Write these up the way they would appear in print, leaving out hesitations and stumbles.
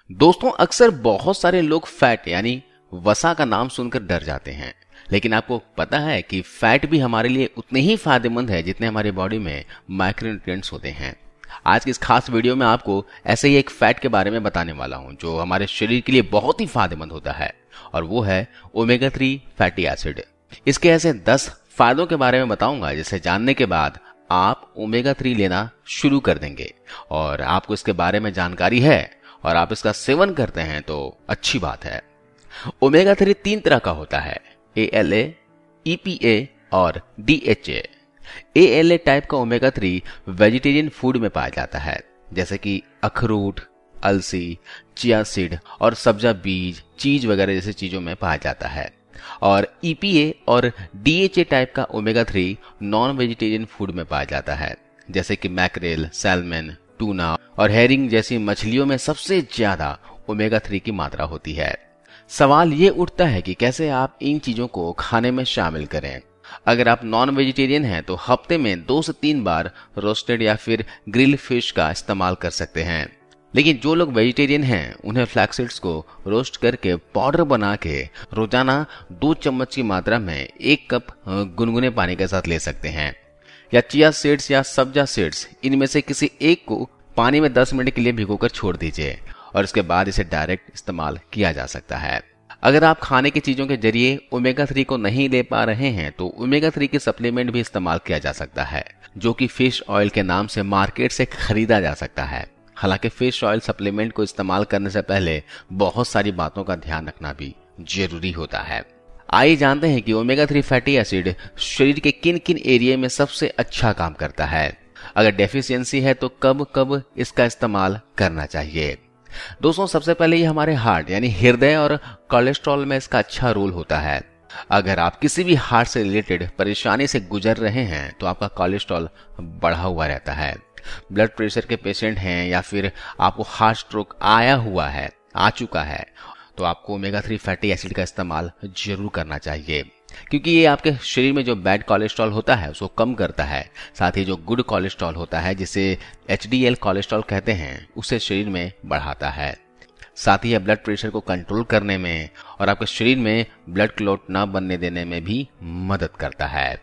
दोस्तों, अक्सर बहुत सारे लोग फैट यानी वसा का नाम सुनकर डर जाते हैं, लेकिन आपको पता है कि फैट भी हमारे लिए उतने ही फायदेमंद है जितने हमारी बॉडी में माइक्रोन्यूट्रिएंट्स होते हैं। आज की इस खास वीडियो में आपको ऐसे ही एक फैट के बारे में बताने वाला हूं जो हमारे शरीर के लिए बहुत ही फायदेमंद होता है, और वो है ओमेगा 3 फैटी एसिड। इसके ऐसे 10 फायदों के बारे में बताऊंगा जिसे जानने के बाद आप ओमेगा 3 लेना शुरू कर देंगे। और आपको इसके बारे में जानकारी है और आप इसका सेवन करते हैं तो अच्छी बात है। ओमेगा 3 तीन तरह का होता है, ALA, EPA और DHA। ALA टाइप का ओमेगा 3 वेजिटेरियन फूड में पाया जाता है, जैसे कि अखरोट, अलसी, चिया सीड और सब्जा बीज, चीज वगैरह जैसी चीजों में पाया जाता है। और EPA और DHA टाइप का ओमेगा 3 नॉन वेजिटेरियन फूड में पाया जाता है, जैसे कि मैक्रेल, सैल्मन, टूना और हेरिंग जैसी मछलियों में सबसे ज्यादा ओमेगा 3 की मात्रा होती है। सवाल ये उठता है कि कैसे आप इन चीजों को खाने में शामिल करें। अगर आप नॉन वेजिटेरियन हैं तो हफ्ते में 2 से 3 बार रोस्टेड या फिर ग्रिल फिश का इस्तेमाल कर सकते हैं। लेकिन जो लोग वेजिटेरियन हैं उन्हें फ्लैक्स सीड्स को रोस्ट करके पाउडर बना के रोजाना 2 चम्मच की मात्रा में 1 कप गुनगुने पानी के साथ ले सकते हैं। या चिया सीड्स या सब्जा सीड्स, इनमें से किसी एक को पानी में 10 मिनट के लिए भिगोकर छोड़ दीजिए और इसके बाद इसे डायरेक्ट इस्तेमाल किया जा सकता है। अगर आप खाने की चीजों के जरिए ओमेगा 3 को नहीं ले पा रहे हैं तो ओमेगा 3 के सप्लीमेंट भी इस्तेमाल किया जा सकता है, जो कि फिश ऑयल के नाम से मार्केट से खरीदा जा सकता है। हालांकि फिश ऑयल सप्लीमेंट को इस्तेमाल करने से पहले बहुत सारी बातों का ध्यान रखना भी जरूरी होता है। आइए जानते हैं कि ओमेगा 3 फैटी एसिड शरीर के किन किन एरिया में सबसे अच्छा काम करता है। अगर डेफिशिएंसी है तो कब कब इसका इस्तेमाल करना चाहिए। दोस्तों, सबसे पहले ये हमारे हार्ट यानी हृदय और कोलेस्ट्रॉल में इसका अच्छा रोल होता है। अगर आप किसी भी हार्ट से रिलेटेड परेशानी से गुजर रहे हैं तो आपका कोलेस्ट्रॉल बढ़ा हुआ रहता है। ब्लड प्रेशर के पेशेंट हैं या फिर आपको हार्ट स्ट्रोक आ चुका है तो आपको ओमेगा 3 फैटी एसिड का इस्तेमाल जरूर करना चाहिए, क्योंकि ये आपके शरीर में जो बैड कोलेस्ट्रॉल होता है उसको कम करता है। साथ ही जो गुड कोलेस्ट्रॉल होता है, जिसे HDL कोलेस्ट्रॉल कहते हैं, उसे शरीर में बढ़ाता है। साथ ही यह ब्लड प्रेशर को कंट्रोल करने में और आपके शरीर में ब्लड क्लॉट न बनने देने में भी मदद करता है।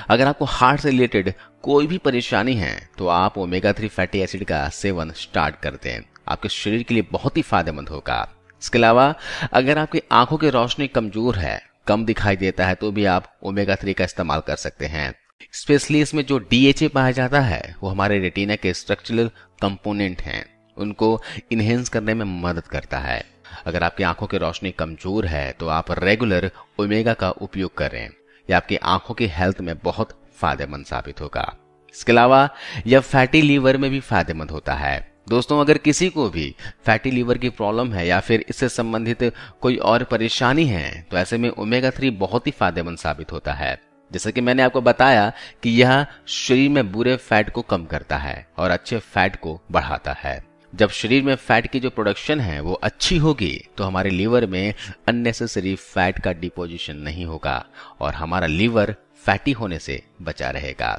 अगर आपको हार्ट से रिलेटेड कोई भी परेशानी है तो आप ओमेगा 3 फैटी एसिड का सेवन स्टार्ट कर दें, आपके शरीर के लिए बहुत ही फायदेमंद होगा। इसके अलावा अगर आपकी आंखों की रोशनी कमजोर है, कम दिखाई देता है, तो भी आप ओमेगा 3 का इस्तेमाल कर सकते हैं। स्पेशली इसमें जो DHA पाया जाता है वो हमारे रेटिना के स्ट्रक्चरल कंपोनेंट हैं, उनको इनहेंस करने में मदद करता है। अगर आपकी आंखों की रोशनी कमजोर है तो आप रेगुलर ओमेगा का उपयोग करें, यह आपकी आंखों की हेल्थ में बहुत फायदेमंद साबित होगा। इसके अलावा यह फैटी लीवर में भी फायदेमंद होता है। दोस्तों, अगर किसी को भी फैटी लीवर की प्रॉब्लम है या फिर इससे संबंधित कोई और परेशानी है तो ऐसे में ओमेगा 3 बहुत ही फायदेमंद साबित होता है। जैसे कि मैंने आपको बताया कि यह शरीर में बुरे फैट को कम करता है और अच्छे फैट को बढ़ाता है। जब शरीर में फैट की जो प्रोडक्शन है वो अच्छी होगी तो हमारे लीवर में अननेसेसरी फैट का डिपोजिशन नहीं होगा और हमारा लीवर फैटी होने से बचा रहेगा।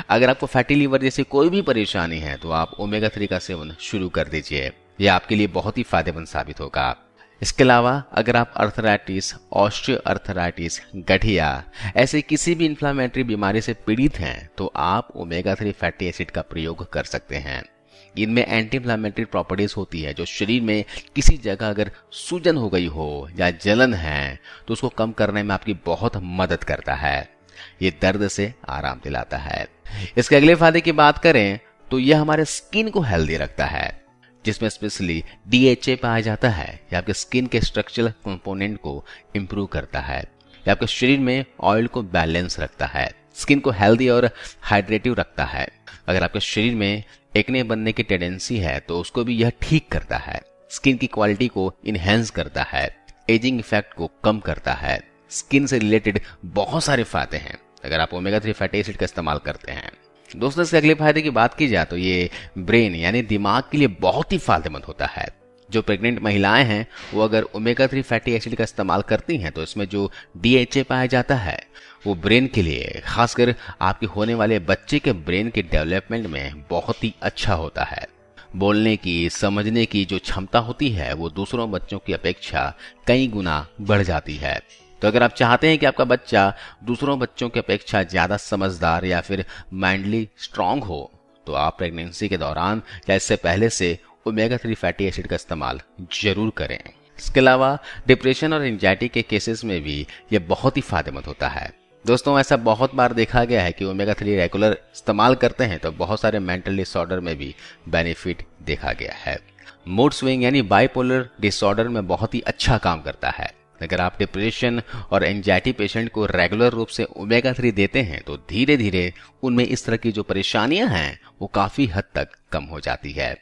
अगर आपको फैटी लीवर जैसी कोई भी परेशानी है तो आप ओमेगा 3 का सेवन शुरू कर दीजिए, यह आपके लिए बहुत ही फायदेमंद साबित होगा। इसके अलावा अगर आप अर्थराइटिस, ऑस्टियो अर्थराइटिस, गठिया ऐसे किसी भी इन्फ्लामेटरी बीमारी से पीड़ित हैं तो आप ओमेगा 3 फैटी एसिड का प्रयोग कर सकते हैं। इनमें एंटी इन्फ्लामेटरी प्रॉपर्टीज होती है जो शरीर में किसी जगह अगर सूजन हो गई हो या जलन है तो उसको कम करने में आपकी बहुत मदद करता है। ये दर्द से आराम दिलाता है। इसके अगले फायदे की बात करें तो यह हमारे स्किन को हेल्दी रखता है, जिसमें स्पेशली DHA पाया जाता है। यह आपके स्किन के स्ट्रक्चरल कंपोनेंट को इंप्रूव करता है। यह आपके शरीर में ऑयल को बैलेंस रखता है, स्किन को हेल्दी और हाइड्रेटिव रखता है। अगर आपके शरीर में एक्ने बनने की टेंडेंसी है तो उसको भी यह ठीक करता है। स्किन की क्वालिटी को इनहेंस करता है, एजिंग इफेक्ट को कम करता है। स्किन से रिलेटेड बहुत सारे फायदे हैं अगर आप ओमेगा 3 फैटी एसिड का इस्तेमाल करते हैं। दोस्तों, इसके अगले फायदे की बात की जाए तो ये ब्रेन यानी दिमाग के लिए बहुत ही फायदेमंद होता है। जो प्रेग्नेंट महिलाएं हैं वो अगर ओमेगा 3 फैटी एसिड का इस्तेमाल करती हैं तो इसमें जो DHA पाया जाता है वो ब्रेन के लिए, खासकर आपके होने वाले बच्चे के ब्रेन के डेवलपमेंट में बहुत ही अच्छा होता है। बोलने की, समझने की जो क्षमता होती है वो दूसरों बच्चों की अपेक्षा कई गुना बढ़ जाती है। तो अगर आप चाहते हैं कि आपका बच्चा दूसरों बच्चों की अपेक्षा ज़्यादा समझदार या फिर माइंडली स्ट्रांग हो, तो आप प्रेगनेंसी के दौरान या इससे पहले से ओमेगा 3 फैटी एसिड का इस्तेमाल जरूर करें। इसके अलावा डिप्रेशन और एंजाइटी के केसेस में भी ये बहुत ही फायदेमंद होता है। दोस्तों, ऐसा बहुत बार देखा गया है कि ओमेगा 3 रेगुलर इस्तेमाल करते हैं तो बहुत सारे मेंटल डिसऑर्डर में भी बेनिफिट देखा गया है। मूड स्विंग यानी बाइपोलर डिसऑर्डर में बहुत ही अच्छा काम करता है। अगर आप डिप्रेशन और एंजाइटी पेशेंट को रेगुलर रूप से ओमेगा 3 देते हैं तो धीरे धीरे उनमें इस तरह की जो परेशानियां हैं वो काफी हद तक कम हो जाती है।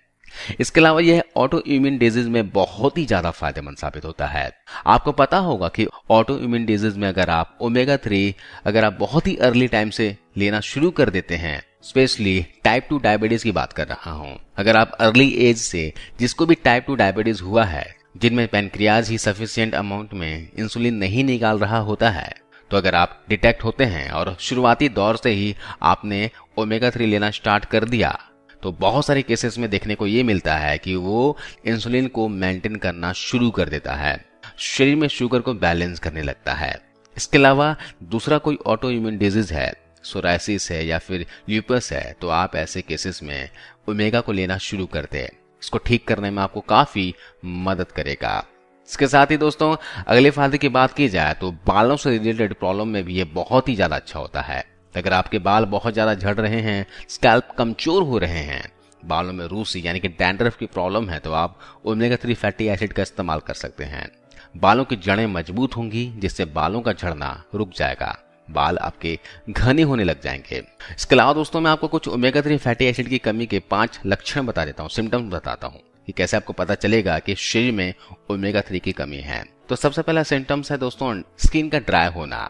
इसके अलावा यह ऑटो इम्यून डिजीज में बहुत ही ज्यादा फायदेमंद साबित होता है। आपको पता होगा कि ऑटो इम्यून डिजीज में अगर आप ओमेगा 3 अगर आप बहुत ही अर्ली टाइम से लेना शुरू कर देते हैं, स्पेशली टाइप 2 डायबिटीज की बात कर रहा हूं, अगर आप अर्ली एज से जिसको भी टाइप 2 डायबिटीज हुआ है, जिनमें पैनक्रियाज ही सफिशिएंट अमाउंट में इंसुलिन नहीं निकाल रहा होता है, तो अगर आप डिटेक्ट होते हैं और शुरुआती दौर से ही आपने ओमेगा 3 लेना स्टार्ट कर दिया, तो बहुत सारे केसेस में देखने को ये मिलता है कि वो इंसुलिन को मेंटेन करना शुरू कर देता है, शरीर में शुगर को बैलेंस करने लगता है। इसके अलावा दूसरा कोई ऑटो इम्यून डिजीज है, सोराइसिस है या फिर ल्यूपस है, तो आप ऐसे केसेस में ओमेगा को लेना शुरू कर दें। इसको ठीक करने में आपको काफी मदद करेगा। इसके साथ ही दोस्तों, अगले फायदे की बात की जाए तो बालों से रिलेटेड प्रॉब्लम में भी ये बहुत ही ज्यादा अच्छा होता है। अगर आपके बाल बहुत ज्यादा झड़ रहे हैं, स्कैल्प कमजोर हो रहे हैं, बालों में रूसी यानी कि डैंड्रफ की प्रॉब्लम है, तो आप ओमेगा 3 फैटी एसिड का इस्तेमाल कर सकते हैं। बालों की जड़ें मजबूत होंगी जिससे बालों का झड़ना रुक जाएगा, बाल आपके घने होने लग जाएंगे। इसके अलावा दोस्तों, मैं आपको कुछ ओमेगा 3 फैटी एसिड की कमी के 5 लक्षण बता देता हूँ, सिम्टम्स बताता हूँ कि कैसे आपको पता चलेगा कि शरीर में ओमेगा 3 की कमी है। तो सबसे पहला सिम्टम्स है दोस्तों, स्किन का ड्राई होना।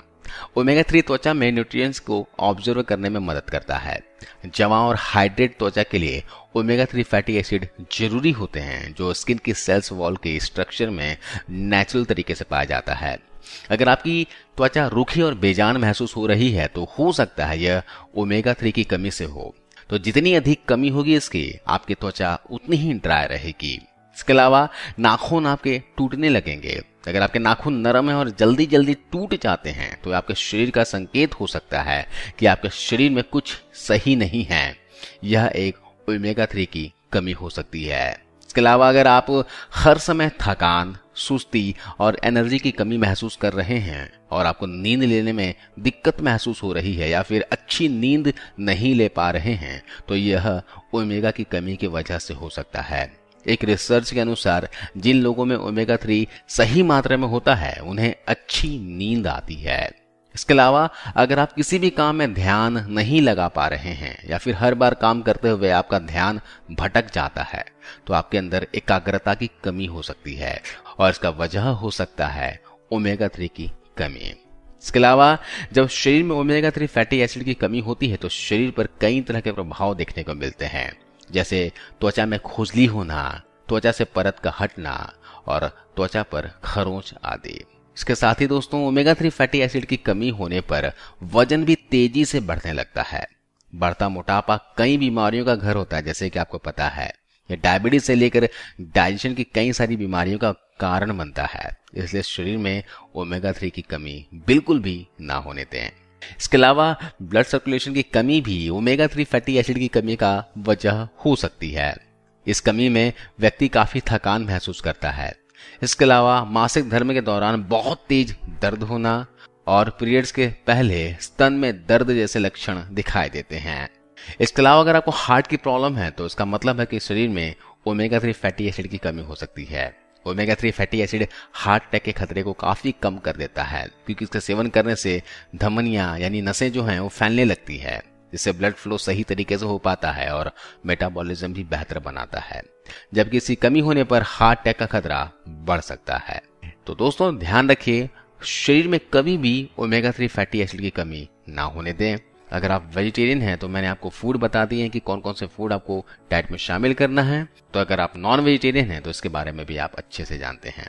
ओमेगा 3 त्वचा में न्यूट्रिएंट्स को ऑब्जर्व करने में मदद करता है। जवां और हाइड्रेट त्वचा के लिए ओमेगा 3 फैटी एसिड जरूरी होते हैं, जो स्किन की सेल्स वॉल के स्ट्रक्चर में नेचुरल तरीके से पाया जाता है। अगर आपकी त्वचा रूखी और बेजान महसूस हो रही है, तो हो सकता है यह ओमेगा 3 की कमी से हो। तो जितनी अधिक कमी होगी इसकी, आपकी त्वचा उतनी ही ड्राई रहेगी। इसके अलावा नाखून आपके टूटने लगेंगे। अगर आपके नाखून नरम है और जल्दी जल्दी टूट जाते हैं, तो आपके शरीर का संकेत हो सकता है कि आपके शरीर में कुछ सही नहीं है। यह एक ओमेगा 3 की कमी हो सकती है। इसके अलावा अगर आप हर समय थकान, सुस्ती और एनर्जी की कमी महसूस कर रहे हैं और आपको नींद लेने में दिक्कत महसूस हो रही है या फिर अच्छी नींद नहीं ले पा रहे हैं, तो यह ओमेगा की कमी की वजह से हो सकता है। एक रिसर्च के अनुसार जिन लोगों में ओमेगा 3 सही मात्रा में होता है, उन्हें अच्छी नींद आती है। इसके अलावा अगर आप किसी भी काम में ध्यान नहीं लगा पा रहे हैं या फिर हर बार काम करते हुए आपका ध्यान भटक जाता है, तो आपके अंदर एकाग्रता की कमी हो सकती है और इसका वजह हो सकता है ओमेगा 3 की कमी। इसके अलावा जब शरीर में ओमेगा 3 फैटी एसिड की कमी होती है, तो शरीर पर कई तरह के प्रभाव देखने को मिलते हैं, जैसे त्वचा में खुजली होना, त्वचा से परत का हटना और त्वचा पर खरोंच आदि। इसके साथ ही दोस्तों, ओमेगा 3 फैटी एसिड की कमी होने पर वजन भी तेजी से बढ़ने लगता है। बढ़ता मोटापा कई बीमारियों का घर होता है, जैसे कि आपको पता है। ये डायबिटीज से लेकर डाइजेशन की कई सारी बीमारियों का कारण बनता है, इसलिए शरीर में ओमेगा 3 की कमी बिल्कुल भी ना होने दें। इसके अलावा ब्लड सर्कुलेशन की कमी भी ओमेगा 3 फैटी एसिड की कमी का वजह हो सकती है। इस कमी में व्यक्ति काफी थकान महसूस करता है। इसके अलावा मासिक धर्म के दौरान बहुत तेज दर्द होना और पीरियड्स के पहले स्तन में दर्द जैसे लक्षण दिखाई देते हैं। इसके अलावा अगर आपको हार्ट की प्रॉब्लम है, तो इसका मतलब है कि शरीर में ओमेगा 3 फैटी एसिड की कमी हो सकती है। Omega 3 fatty acid heart attack के खतरे को काफी कम कर देता है, क्योंकि इसका सेवन करने से धमनियां यानी नसें जो हैं वो फैलने लगती है, जिससे ब्लड फ्लो सही तरीके से हो पाता है और मेटाबॉलिज्म भी बेहतर बनाता है। जबकि इसकी कमी होने पर हार्ट अटैक का खतरा बढ़ सकता है। तो दोस्तों, ध्यान रखिए, शरीर में कभी भी ओमेगा 3 फैटी एसिड की कमी ना होने दें। अगर आप वेजिटेरियन हैं, तो मैंने आपको फूड बता दिए हैं कि कौन कौन से फूड आपको डाइट में शामिल करना है। तो अगर आप नॉन वेजिटेरियन हैं, तो इसके बारे में भी आप अच्छे से जानते हैं।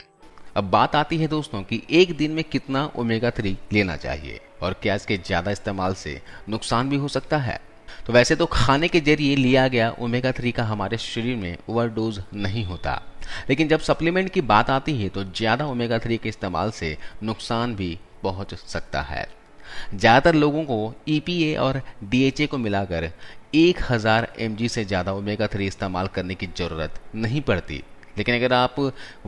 अब बात आती है दोस्तों कि एक दिन में कितना ओमेगा 3 लेना चाहिए और क्या इसके ज्यादा इस्तेमाल से नुकसान भी हो सकता है। तो वैसे तो खाने के जरिए लिया गया ओमेगा 3 का हमारे शरीर में ओवरडोज नहीं होता, लेकिन जब सप्लीमेंट की बात आती है तो ज़्यादा ओमेगा 3 के इस्तेमाल से नुकसान भी पहुंच सकता है। ज़्यादातर लोगों को EPA और DHA को मिलाकर 1000 mg से ज़्यादा ओमेगा 3 इस्तेमाल करने की ज़रूरत नहीं पड़ती, लेकिन अगर आप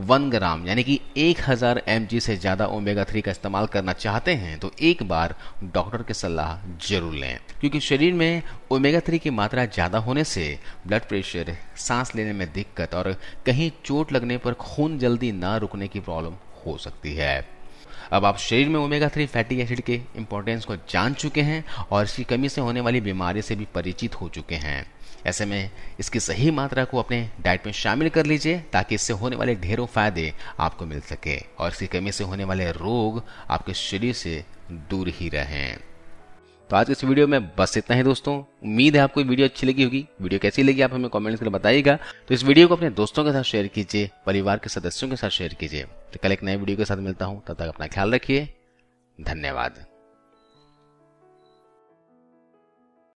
1 ग्राम यानी कि 1000 mg से ज़्यादा ओमेगा 3 का इस्तेमाल करना चाहते हैं तो एक बार डॉक्टर की सलाह जरूर लें, क्योंकि शरीर में ओमेगा 3 की मात्रा ज़्यादा होने से ब्लड प्रेशर, सांस लेने में दिक्कत और कहीं चोट लगने पर खून जल्दी ना रुकने की प्रॉब्लम हो सकती है। अब आप शरीर में ओमेगा 3 फैटी एसिड के इंपॉर्टेंस को जान चुके हैं और इसकी कमी से होने वाली बीमारी से भी परिचित हो चुके हैं। ऐसे में इसकी सही मात्रा को अपने डाइट में शामिल कर लीजिए ताकि इससे होने वाले ढेरों फायदे आपको मिल सके और इसकी कमी से होने वाले रोग आपके शरीर से दूर ही रहें। तो आज इस वीडियो में बस इतना ही दोस्तों। उम्मीद है आपको वीडियो अच्छी लगी होगी। वीडियो कैसी लगी आप हमें कमेंट्स करके बताइएगा। तो इस वीडियो को अपने दोस्तों के साथ शेयर कीजिए, परिवार के सदस्यों के साथ शेयर कीजिए। तो कल एक नए वीडियो के साथ मिलता हूं, तब तक अपना ख्याल रखिए। धन्यवाद।